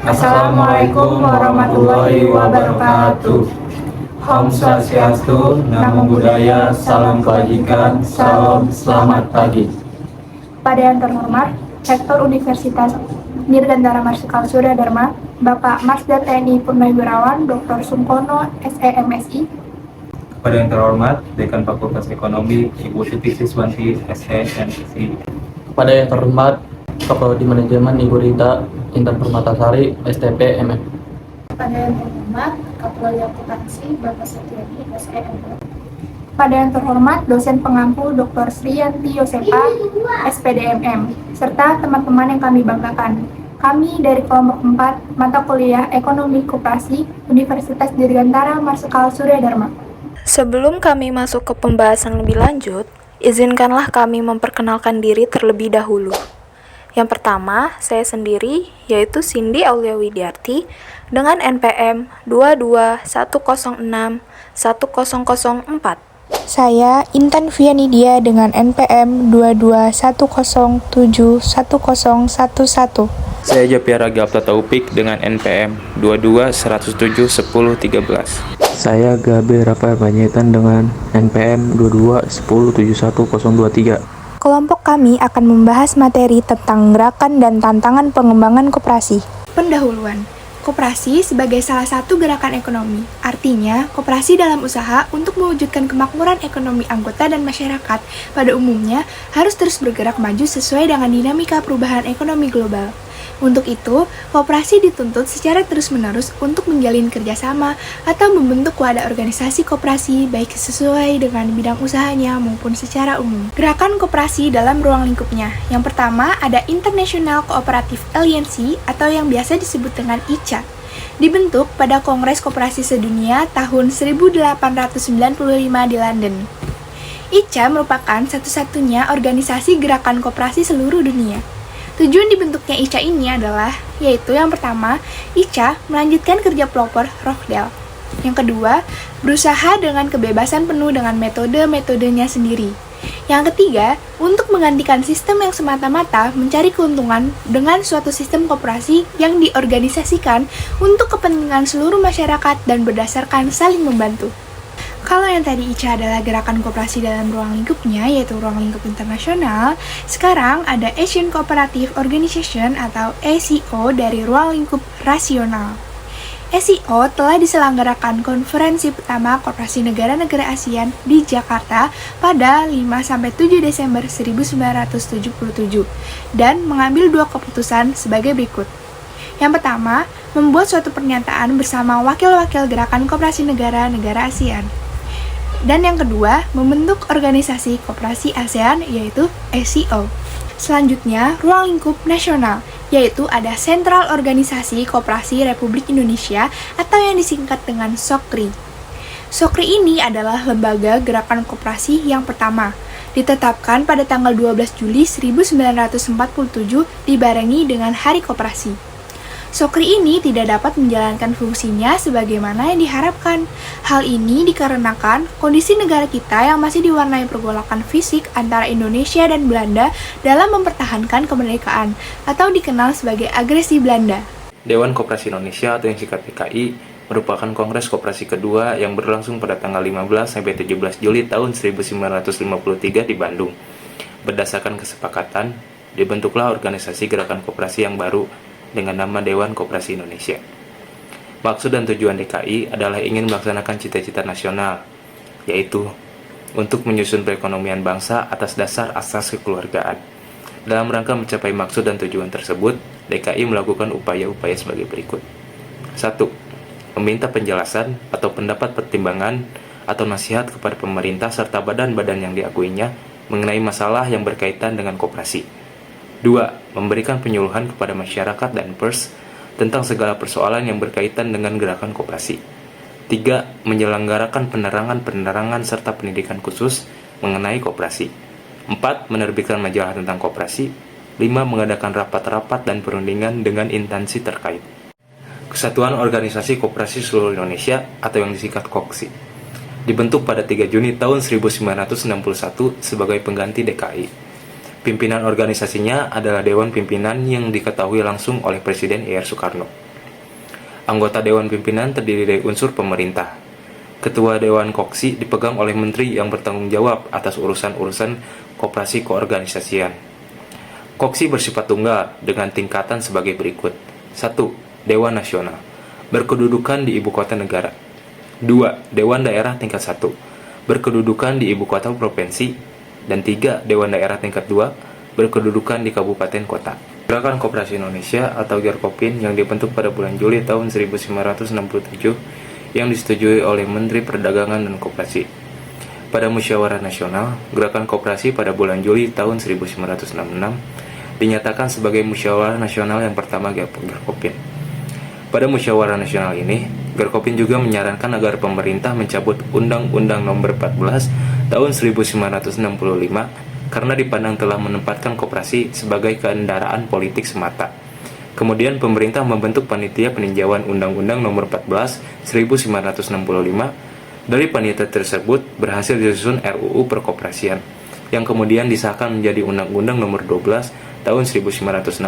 Assalamualaikum warahmatullahi wabarakatuh. Om Swastiastu, Namo Buddhaya, Salam Kebajikan, Salam Selamat Pagi. Pada yang terhormat, Rektor Universitas Dirgantara Marsikal Surya Dharma, Bapak Marsda TNI Purnawirawan Dr. Sungkono, SEMSI. Pada yang terhormat, Dekan Fakultas Ekonomi, Ibu Siti Siswanti, SEMSI. Kepada yang terhormat, Prodi Manajemen Ibu Rita Intan Permatasari, STP MM. Pada yang terhormat, Kapolri Akuntansi Bapak Setiadi, SEMM. Pada yang terhormat, dosen pengampu Dr. Sriyanti Yosepa, SPDMM, serta teman-teman yang kami banggakan. Kami dari kelompok 4 mata kuliah Ekonomi Koperasi Universitas Dirgantara Marsikal Surya Dharma. Sebelum kami masuk ke pembahasan lebih lanjut, izinkanlah kami memperkenalkan diri terlebih dahulu. Yang pertama, saya sendiri, yaitu Cindy Aulia Widiarti, dengan NPM 221061004. Saya Intan Vianidia dengan NPM 221071011. Saya Japiara Gapta Taufik dengan NPM 221071013. Saya Gabe Rafael Panjaitan dengan NPM 221071023. Kelompok kami akan membahas materi tentang gerakan dan tantangan pengembangan koperasi. Pendahuluan. Koperasi sebagai salah satu gerakan ekonomi. Artinya, koperasi dalam usaha untuk mewujudkan kemakmuran ekonomi anggota dan masyarakat pada umumnya harus terus bergerak maju sesuai dengan dinamika perubahan ekonomi global. Untuk itu, koperasi dituntut secara terus-menerus untuk menjalin kerjasama atau membentuk wadah organisasi koperasi baik sesuai dengan bidang usahanya maupun secara umum. Gerakan koperasi dalam ruang lingkupnya. Yang pertama ada International Cooperative Alliance atau yang biasa disebut dengan ICA. Dibentuk pada Kongres Koperasi Sedunia tahun 1895 di London. ICA merupakan satu-satunya organisasi gerakan koperasi seluruh dunia. Tujuan dibentuknya ICA ini adalah, yaitu yang pertama, ICA melanjutkan kerja pelopor Rochdale. Yang kedua, berusaha dengan kebebasan penuh dengan metode-metodenya sendiri. Yang ketiga, untuk menggantikan sistem yang semata-mata mencari keuntungan dengan suatu sistem koperasi yang diorganisasikan untuk kepentingan seluruh masyarakat dan berdasarkan saling membantu. Kalau yang tadi ICA adalah gerakan koperasi dalam ruang lingkupnya, yaitu ruang lingkup internasional, sekarang ada Asian Cooperative Organization atau ACO dari ruang lingkup rasional. ACO telah diselenggarakan konferensi pertama koperasi negara-negara ASEAN di Jakarta pada 5-7 Desember 1977 dan mengambil 2 keputusan sebagai berikut. Yang pertama, membuat suatu pernyataan bersama wakil-wakil gerakan koperasi negara-negara ASEAN. Dan yang kedua, membentuk organisasi koperasi ASEAN yaitu ACO. Selanjutnya, ruang lingkup nasional, yaitu ada Sentral Organisasi Koperasi Republik Indonesia atau yang disingkat dengan SOKRI. SOKRI ini adalah lembaga gerakan koperasi yang pertama, ditetapkan pada tanggal 12 Juli 1947 dibarengi dengan Hari Koperasi. SOKRI ini tidak dapat menjalankan fungsinya sebagaimana yang diharapkan. Hal ini dikarenakan kondisi negara kita yang masih diwarnai pergolakan fisik antara Indonesia dan Belanda dalam mempertahankan kemerdekaan atau dikenal sebagai agresi Belanda. Dewan Koperasi Indonesia atau yang singkat DKI merupakan kongres koperasi kedua yang berlangsung pada tanggal 15-17 Juli tahun 1953 di Bandung. Berdasarkan kesepakatan, dibentuklah organisasi gerakan koperasi yang baru dengan nama Dewan Koperasi Indonesia. Maksud dan tujuan DKI adalah ingin melaksanakan cita-cita nasional, yaitu untuk menyusun perekonomian bangsa atas dasar asas kekeluargaan. Dalam rangka mencapai maksud dan tujuan tersebut, DKI melakukan upaya-upaya sebagai berikut. 1. Meminta penjelasan atau pendapat pertimbangan atau nasihat kepada pemerintah serta badan-badan yang diakuinya mengenai masalah yang berkaitan dengan koperasi. 2. Memberikan penyuluhan kepada masyarakat dan pers tentang segala persoalan yang berkaitan dengan gerakan koperasi. 3. Menyelenggarakan penerangan serta pendidikan khusus mengenai koperasi. 4. Menerbitkan majalah tentang koperasi. 5. Mengadakan rapat-rapat dan perundingan dengan instansi terkait. Kesatuan Organisasi Koperasi Seluruh Indonesia atau yang disingkat KOKSI. Dibentuk pada 3 Juni tahun 1961 sebagai pengganti DKI. Pimpinan organisasinya adalah Dewan Pimpinan yang diketahui langsung oleh Presiden Ir. Soekarno. Anggota Dewan Pimpinan terdiri dari unsur pemerintah. Ketua Dewan Koksi dipegang oleh menteri yang bertanggung jawab atas urusan-urusan koperasi keorganisasian. Koksi bersifat tunggal dengan tingkatan sebagai berikut. 1. Dewan Nasional, berkedudukan di ibu kota negara. 2. Dewan Daerah tingkat 1, berkedudukan di ibu kota provinsi. Dan 3. Dewan Daerah tingkat 2, berkedudukan di kabupaten kota. Gerakan Koperasi Indonesia atau Gerkopin yang dibentuk pada bulan Juli tahun 1967 yang disetujui oleh Menteri Perdagangan dan Koperasi. Pada Musyawarah Nasional, Gerakan Koperasi pada bulan Juli tahun 1966 dinyatakan sebagai Musyawarah Nasional yang pertama Gerkopin. Pada Musyawarah Nasional ini, Gerkopin juga menyarankan agar pemerintah mencabut Undang-Undang Nomor 14 tahun 1965 karena dipandang telah menempatkan koperasi sebagai kendaraan politik semata. Kemudian pemerintah membentuk panitia peninjauan Undang-Undang Nomor 14 1965. Dari panitia tersebut berhasil disusun RUU Perkoperasian yang kemudian disahkan menjadi Undang-Undang Nomor 12 tahun 1967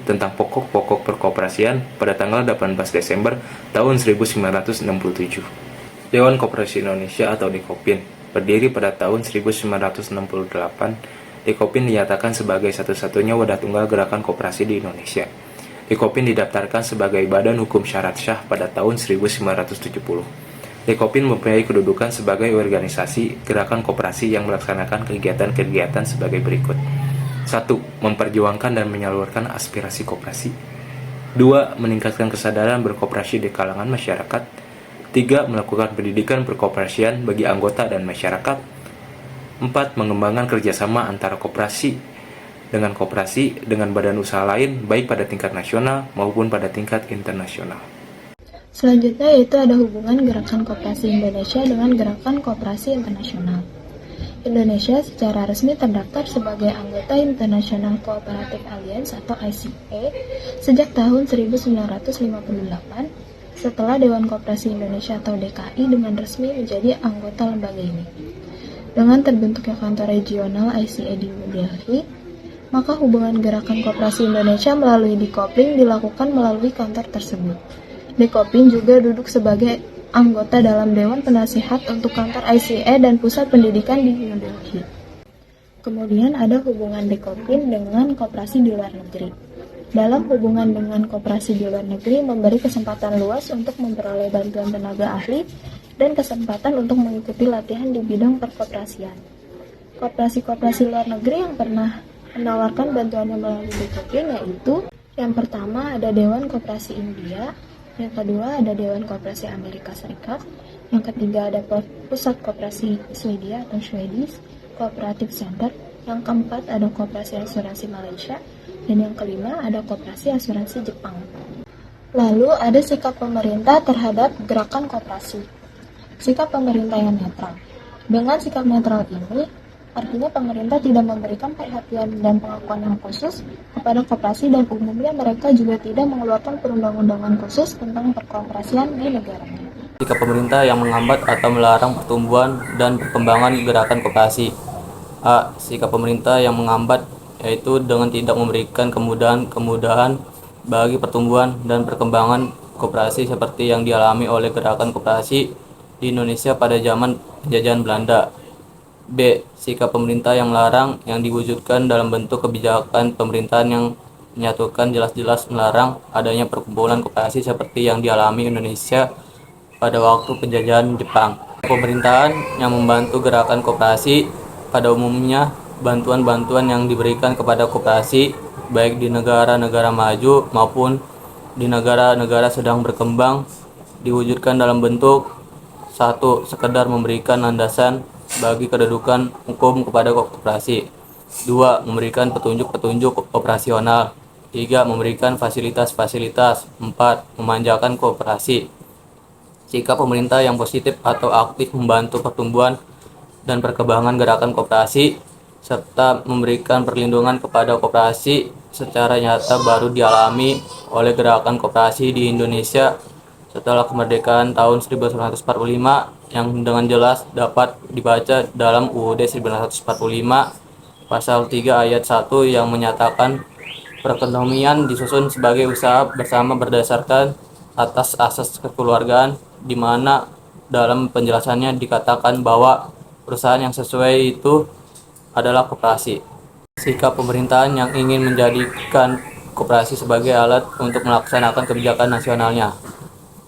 tentang pokok-pokok perkoperasian pada tanggal 18 Desember tahun 1967. Dewan Koperasi Indonesia atau Dekopin berdiri pada tahun 1968. Dekopin dinyatakan sebagai satu-satunya wadah tunggal gerakan koperasi di Indonesia. Dekopin didaftarkan sebagai badan hukum syarat syah pada tahun 1970. Dekopin mempunyai kedudukan sebagai organisasi gerakan koperasi yang melaksanakan kegiatan-kegiatan sebagai berikut. 1. Memperjuangkan dan menyalurkan aspirasi koperasi. 2. Meningkatkan kesadaran berkoperasi di kalangan masyarakat. 3. Melakukan pendidikan perkoperasian bagi anggota dan masyarakat. 4. Mengembangkan kerjasama antara koperasi dengan badan usaha lain baik pada tingkat nasional maupun pada tingkat internasional. Selanjutnya yaitu ada hubungan Gerakan Koperasi Indonesia dengan Gerakan Koperasi Internasional. Indonesia secara resmi terdaftar sebagai anggota International Cooperative Alliance atau ICA sejak tahun 1958 setelah Dewan Koperasi Indonesia atau DKI dengan resmi menjadi anggota lembaga ini. Dengan terbentuknya kantor regional ICA di New Delhi, maka hubungan Gerakan Koperasi Indonesia melalui Dekopling dilakukan melalui kantor tersebut. Dekopling juga duduk sebagai anggota dalam Dewan Penasihat untuk kantor ICA dan pusat pendidikan di New Delhi. Kemudian ada hubungan Dekopling dengan koperasi di luar negeri. Dalam hubungan dengan koperasi di luar negeri memberi kesempatan luas untuk memperoleh bantuan tenaga ahli dan kesempatan untuk mengikuti latihan di bidang perkoperasian. Koperasi-koperasi luar negeri yang pernah menawarkan bantuannya melalui Dekopling yaitu yang pertama ada Dewan Koperasi India, yang kedua ada Dewan Koperasi Amerika Serikat, yang ketiga ada Pusat Koperasi Swedia atau Swedish Cooperative Center, yang keempat ada Koperasi Asuransi Malaysia, dan yang kelima ada Koperasi Asuransi Jepang. Lalu ada sikap pemerintah terhadap gerakan koperasi. Sikap pemerintah yang netral. Dengan sikap netral ini, artinya pemerintah tidak memberikan perhatian dan pengakuan yang khusus kepada koperasi dan umumnya mereka juga tidak mengeluarkan perundang-undangan khusus tentang perkoperasian di negaranya. Sikap pemerintah yang menghambat atau melarang pertumbuhan dan perkembangan gerakan koperasi. A. Sikap pemerintah yang menghambat yaitu dengan tidak memberikan kemudahan bagi pertumbuhan dan perkembangan koperasi seperti yang dialami oleh gerakan koperasi di Indonesia pada zaman penjajahan Belanda. B. Sikap pemerintah yang melarang yang diwujudkan dalam bentuk kebijakan pemerintahan yang menyatukan jelas-jelas melarang adanya perkumpulan koperasi seperti yang dialami Indonesia pada waktu penjajahan Jepang. Pemerintahan yang membantu gerakan koperasi pada umumnya bantuan-bantuan yang diberikan kepada koperasi baik di negara-negara maju maupun di negara-negara sedang berkembang diwujudkan dalam bentuk 1. Sekedar memberikan landasan bagi kedudukan hukum kepada koperasi. 2. Memberikan petunjuk-petunjuk operasional. 3. Memberikan fasilitas-fasilitas. 4. Memanjakan koperasi. Sikap pemerintah yang positif atau aktif membantu pertumbuhan dan perkembangan gerakan koperasi serta memberikan perlindungan kepada koperasi secara nyata baru dialami oleh gerakan koperasi di Indonesia setelah kemerdekaan tahun 1945 yang dengan jelas dapat dibaca dalam UUD 1945 pasal 3 ayat 1 yang menyatakan perekonomian disusun sebagai usaha bersama berdasarkan atas asas kekeluargaan, di mana dalam penjelasannya dikatakan bahwa perusahaan yang sesuai itu adalah koperasi. Sikap pemerintahan yang ingin menjadikan koperasi sebagai alat untuk melaksanakan kebijakan nasionalnya.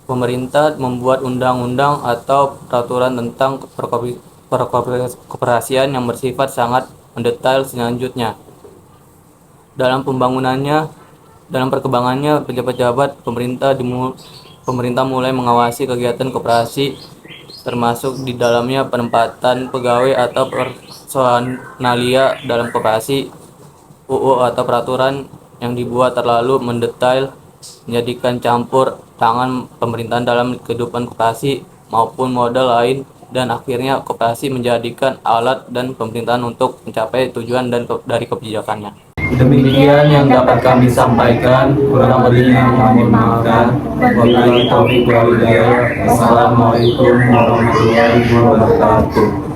Pemerintah membuat undang-undang atau peraturan tentang perkoperasian yang bersifat sangat mendetail selanjutnya. Dalam perkembangannya pejabat-pejabat pemerintah mulai mengawasi kegiatan koperasi, termasuk di dalamnya penempatan pegawai atau personalia dalam koperasi. UU atau peraturan yang dibuat terlalu mendetail, menjadikan campur tangan pemerintahan dalam kehidupan koperasi maupun modal lain, dan akhirnya koperasi menjadikan alat dan pemerintahan untuk mencapai tujuan dari kebijakannya. Demikian yang dapat kami sampaikan, kurang lebihnya mohon maafkan. Wabillahi taufiq wal hidayah. Wassalamualaikum warahmatullahi wabarakatuh.